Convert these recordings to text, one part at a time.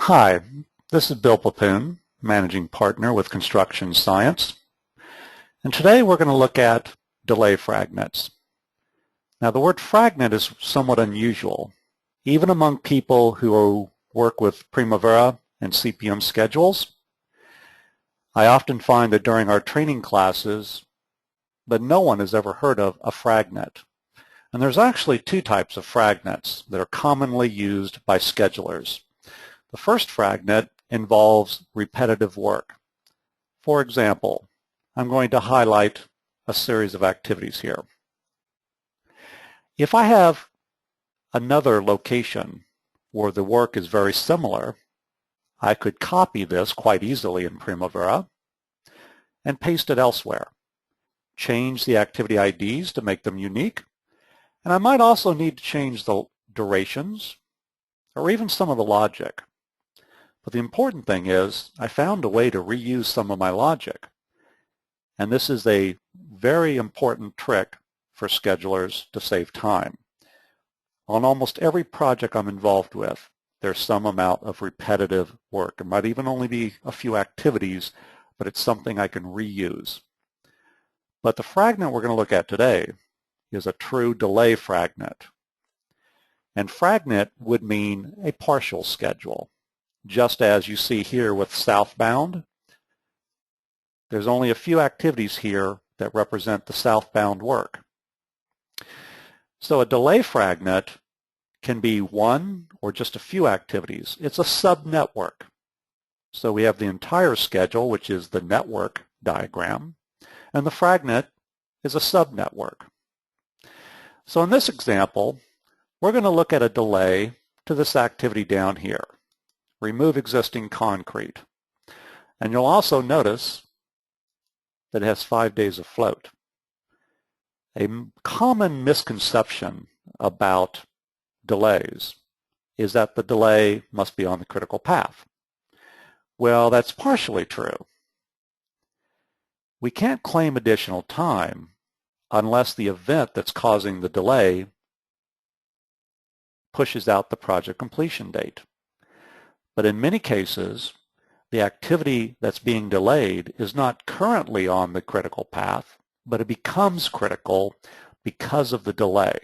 Hi, this is Bill Pepoon, Managing Partner with Construction Science, and today we're going to look at delay fragnets. Now the word fragment is somewhat unusual, even among people who work with Primavera and CPM schedules. I often find that during our training classes that no one has ever heard of a fragnet. And there's actually two types of fragnets that are commonly used by schedulers. The first fragnet involves repetitive work. For example, I'm going to highlight a series of activities here. If I have another location where the work is very similar, I could copy this quite easily in Primavera and paste it elsewhere. Change the activity IDs to make them unique, and I might also need to change the durations or even some of the logic. But the important thing is I found a way to reuse some of my logic. And this is a very important trick for schedulers to save time. On almost every project I'm involved with, there's some amount of repetitive work. It might even only be a few activities, but it's something I can reuse. But the fragment we're going to look at today is a true delay fragnet. And fragnet would mean a partial schedule. Just as you see here with southbound, there's only a few activities here that represent the southbound work. So a delay fragnet can be one or just a few activities. It's a subnetwork. So we have the entire schedule, which is the network diagram, and the fragnet is a subnetwork. So in this example, we're going to look at a delay to this activity down here. Remove existing concrete. And you'll also notice that it has 5 days of float. A common misconception about delays is that the delay must be on the critical path. Well, that's partially true. We can't claim additional time unless the event that's causing the delay pushes out the project completion date. But in many cases, the activity that's being delayed is not currently on the critical path, but it becomes critical because of the delay.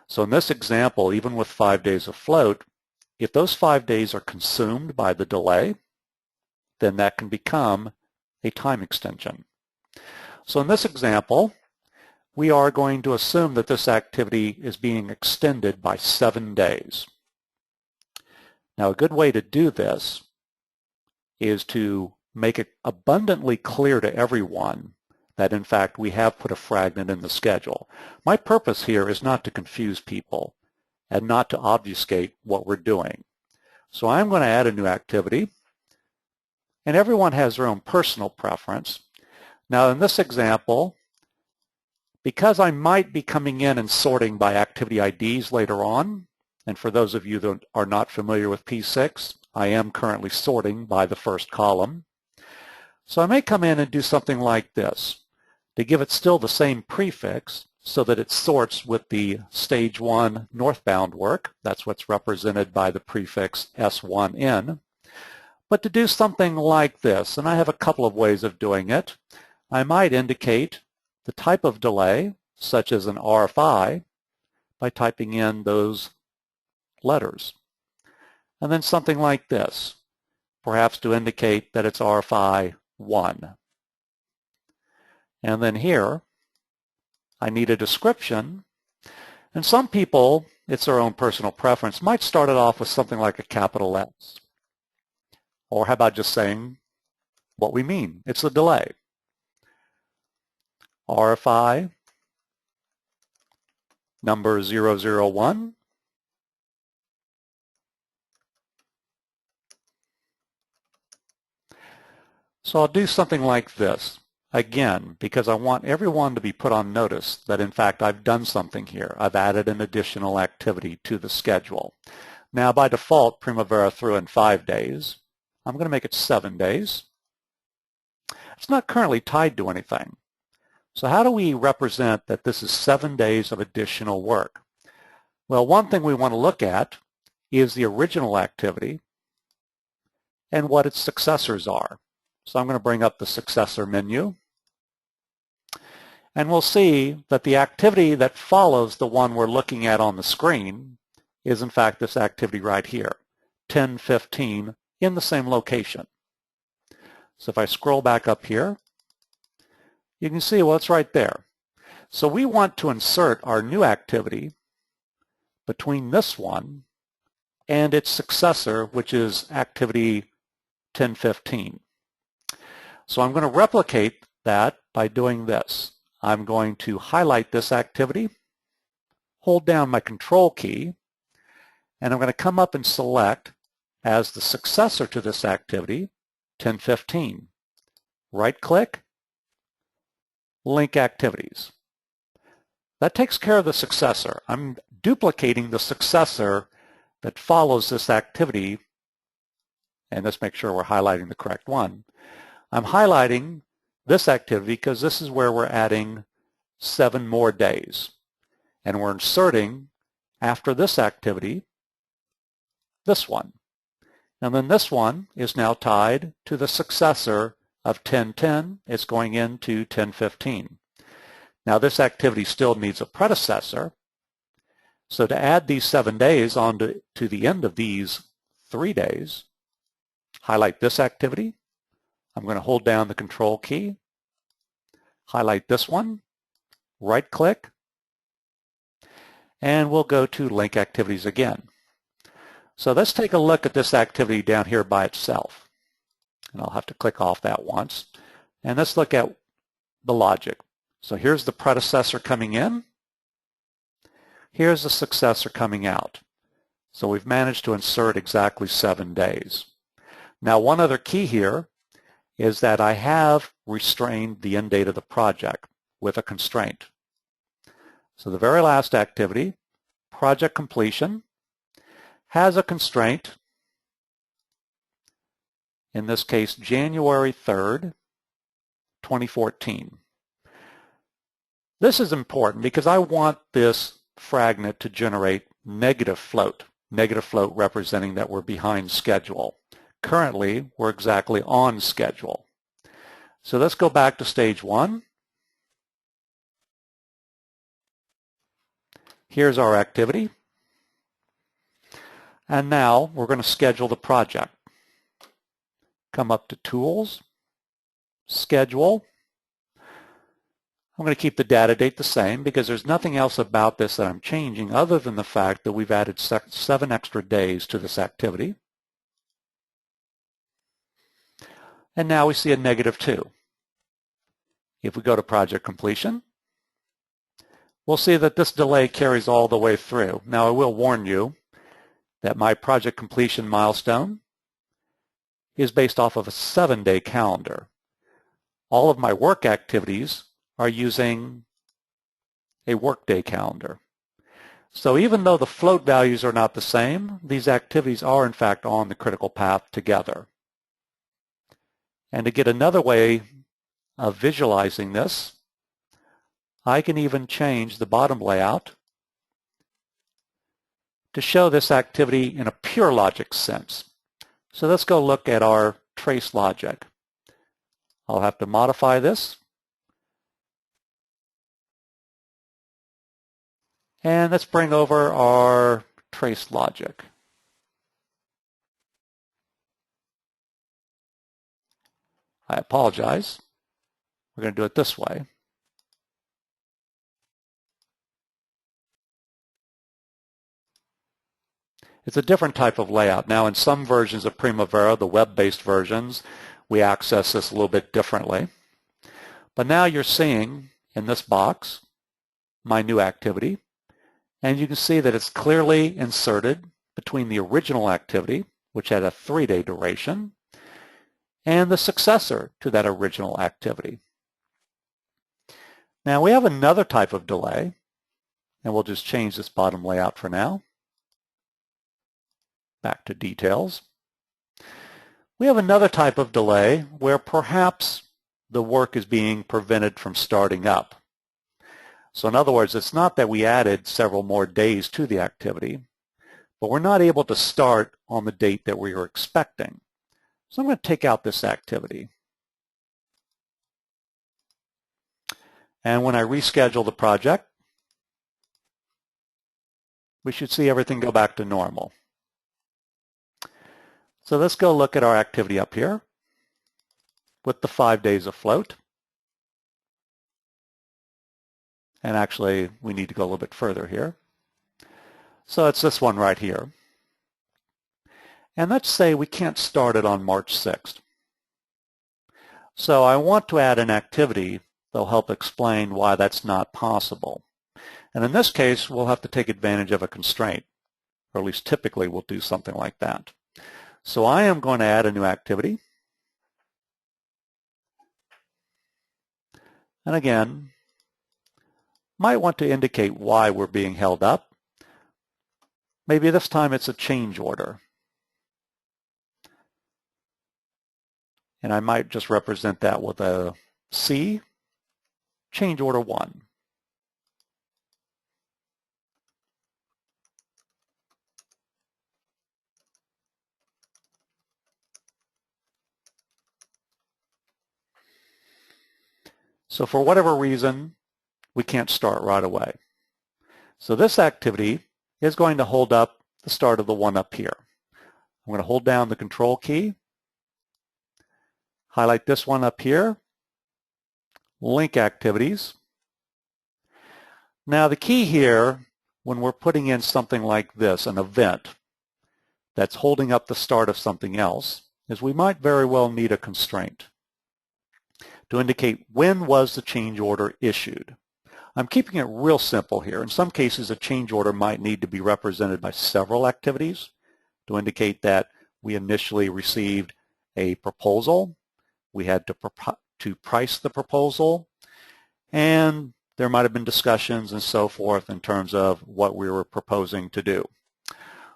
So in this example, even with 5 days of float, if those 5 days are consumed by the delay, then that can become a time extension. So in this example, we are going to assume that this activity is being extended by 7 days. Now, a good way to do this is to make it abundantly clear to everyone that, in fact, we have put a fragment in the schedule. My purpose here is not to confuse people and not to obfuscate what we're doing. So I'm going to add a new activity, and everyone has their own personal preference. Now, in this example, because I might be coming in and sorting by activity IDs later on, and for those of you that are not familiar with P6, I am currently sorting by the first column. So I may come in and do something like this to give it still the same prefix so that it sorts with the stage 1 northbound work. That's what's represented by the prefix S1N. But to do something like this, and I have a couple of ways of doing it, I might indicate the type of delay, such as an RFI, by typing in those letters. And then something like this, perhaps to indicate that it's RFI 1. And then here, I need a description. And some people, it's their own personal preference, might start it off with something like a capital S. Or how about just saying what we mean? It's a delay. RFI number 001. So I'll do something like this, again, because I want everyone to be put on notice that, in fact, I've done something here. I've added an additional activity to the schedule. Now, by default, Primavera threw in 5 days. I'm going to make it 7 days. It's not currently tied to anything. So how do we represent that this is 7 days of additional work? Well, one thing we want to look at is the original activity and what its successors are. So I'm going to bring up the successor menu, and we'll see that the activity that follows the one we're looking at on the screen is in fact this activity right here, 10:15, in the same location. So if I scroll back up here, you can see, well, it's right there. So we want to insert our new activity between this one and its successor, which is activity 10:15. So I'm going to replicate that by doing this. I'm going to highlight this activity, hold down my control key, and I'm going to come up and select as the successor to this activity 10:15. Right-click, link activities. That takes care of the successor. I'm duplicating the successor that follows this activity, and let's make sure we're highlighting the correct one. I'm highlighting this activity because this is where we're adding 7 more days, and we're inserting after this activity this one. And then this one is now tied to the successor of 10:10. It's going into 10:15. Now this activity still needs a predecessor. So to add these 7 days on to the end of these 3 days, highlight this activity. I'm going to hold down the control key, highlight this one, right-click, and we'll go to link activities again. So let's take a look at this activity down here by itself. And I'll have to click off that once. And let's look at the logic. So here's the predecessor coming in. Here's the successor coming out. So we've managed to insert exactly 7 days. Now one other key here is that I have restrained the end date of the project with a constraint. So the very last activity, project completion, has a constraint, in this case January 3rd, 2014. This is important because I want this fragment to generate negative float representing that we're behind schedule. Currently, we're exactly on schedule. So let's go back to stage 1. Here's our activity. And now we're going to schedule the project. Come up to Tools, Schedule. I'm going to keep the data date the same because there's nothing else about this that I'm changing other than the fact that we've added 7 extra days to this activity. And now we see a -2. If we go to project completion, we'll see that this delay carries all the way through. Now I will warn you that my project completion milestone is based off of a 7-day calendar. All of my work activities are using a workday calendar. So even though the float values are not the same, these activities are in fact on the critical path together. And to get another way of visualizing this, I can even change the bottom layout to show this activity in a pure logic sense. So let's go look at our trace logic. I'll have to modify this. And let's bring over our trace logic. I apologize. We're going to do it this way. It's a different type of layout. Now in some versions of Primavera, the web-based versions, we access this a little bit differently. But now you're seeing in this box my new activity, and you can see that it's clearly inserted between the original activity, which had a 3-day duration, and the successor to that original activity. Now we have another type of delay, and we'll just change this bottom layout for now. Back to details. We have another type of delay where perhaps the work is being prevented from starting up. So in other words, it's not that we added several more days to the activity, but we're not able to start on the date that we were expecting. So I'm going to take out this activity. And when I reschedule the project, we should see everything go back to normal. So let's go look at our activity up here with the 5 days afloat. And actually, we need to go a little bit further here. So it's this one right here. And let's say we can't start it on March 6th. So I want to add an activity that'll help explain why that's not possible. And in this case, we'll have to take advantage of a constraint, or at least typically we'll do something like that. So I am going to add a new activity. And again, might want to indicate why we're being held up. Maybe this time it's a change order. And I might just represent that with a C, change order 1. So for whatever reason, we can't start right away. So this activity is going to hold up the start of the one up here. I'm going to hold down the Control key, highlight this one up here, link activities. Now the key here, when we're putting in something like this, an event that's holding up the start of something else, is we might very well need a constraint to indicate when was the change order issued. I'm keeping it real simple here. In some cases, a change order might need to be represented by several activities to indicate that we initially received a proposal, we had to price the proposal, and there might have been discussions and so forth in terms of what we were proposing to do.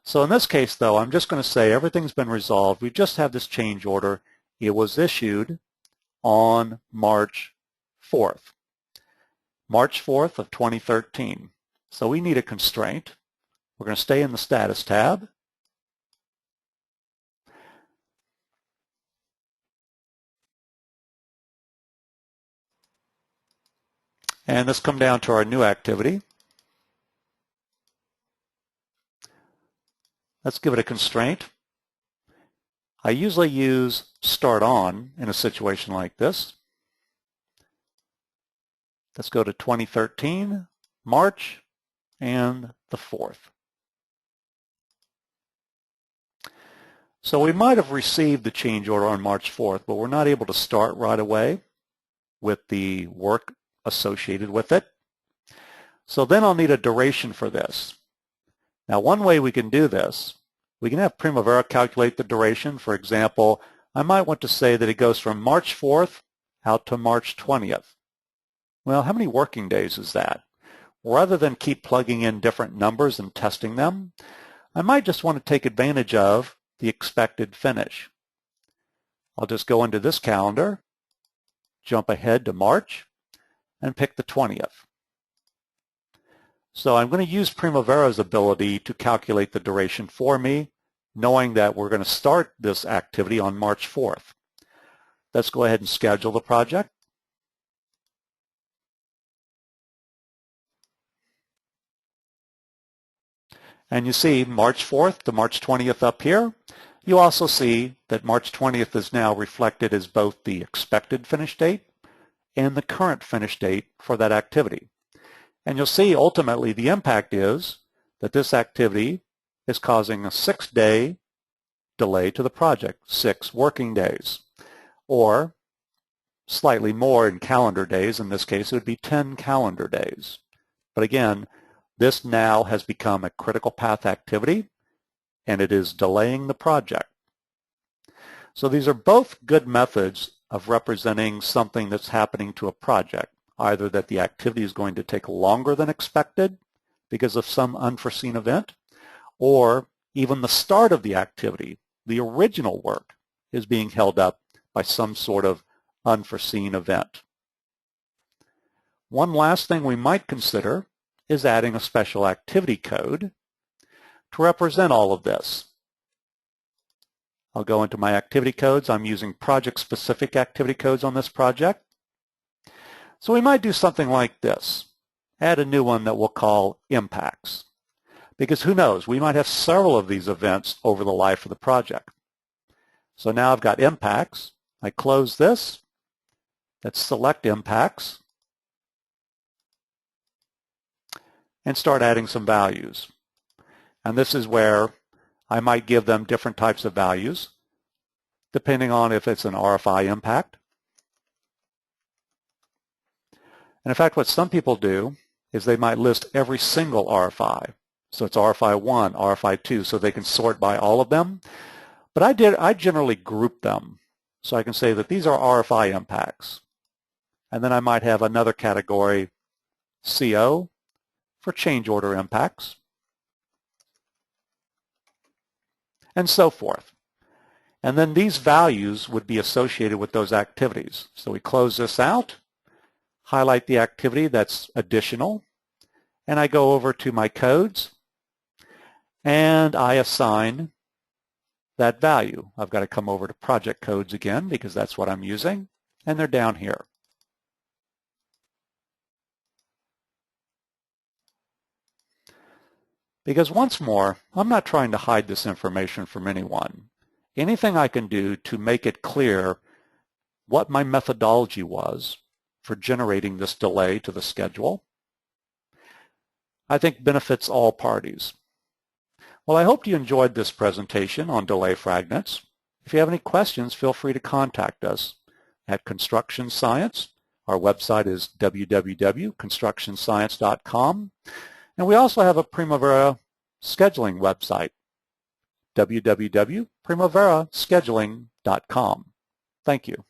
So in this case, though, I'm just going to say everything's been resolved. We just have this change order. It was issued on March 4th. March 4th of 2013. So we need a constraint. We're going to stay in the Status tab. And let's come down to our new activity. Let's give it a constraint. I usually use start on in a situation like this. Let's go to 2013, March, and the 4th. So we might have received the change order on March 4th, but we're not able to start right away with the work associated with it. So then I'll need a duration for this. Now, one way we can do this, we can have Primavera calculate the duration. For example, I might want to say that it goes from March 4th out to March 20th. Well, how many working days is that? Rather than keep plugging in different numbers and testing them, I might just want to take advantage of the expected finish. I'll just go into this calendar, jump ahead to March, and pick the 20th. So I'm going to use Primavera's ability to calculate the duration for me, knowing that we're going to start this activity on March 4th. Let's go ahead and schedule the project. And you see March 4th to March 20th up here. You also see that March 20th is now reflected as both the expected finish date and the current finish date for that activity. And you'll see ultimately the impact is that this activity is causing a 6-day delay to the project, 6 working days, or slightly more in calendar days. In this case, it would be 10 calendar days. But again, this now has become a critical path activity, and it is delaying the project. So these are both good methods of representing something that's happening to a project, either that the activity is going to take longer than expected because of some unforeseen event, or even the start of the activity, the original work, is being held up by some sort of unforeseen event. One last thing we might consider is adding a special activity code to represent all of this. I'll go into my activity codes. I'm using project-specific activity codes on this project. So we might do something like this. Add a new one that we'll call impacts. Because who knows, we might have several of these events over the life of the project. So now I've got impacts. I close this. Let's select impacts and start adding some values. And this is where I might give them different types of values depending on if it's an RFI impact. And in fact, what some people do is they might list every single RFI. So it's RFI 1, RFI 2, so they can sort by all of them. But I generally group them. So I can say that these are RFI impacts. And then I might have another category, CO, for change order impacts, and so forth. And then these values would be associated with those activities. So we close this out, highlight the activity that's additional, and I go over to my codes, and I assign that value. I've got to come over to project codes again because that's what I'm using, and they're down here. Because once more, I'm not trying to hide this information from anyone. Anything I can do to make it clear what my methodology was for generating this delay to the schedule, I think benefits all parties. Well, I hope you enjoyed this presentation on delay fragments. If you have any questions, feel free to contact us at Construction Science. Our website is www.constructionscience.com. And we also have a Primavera scheduling website, www.primaverascheduling.com. Thank you.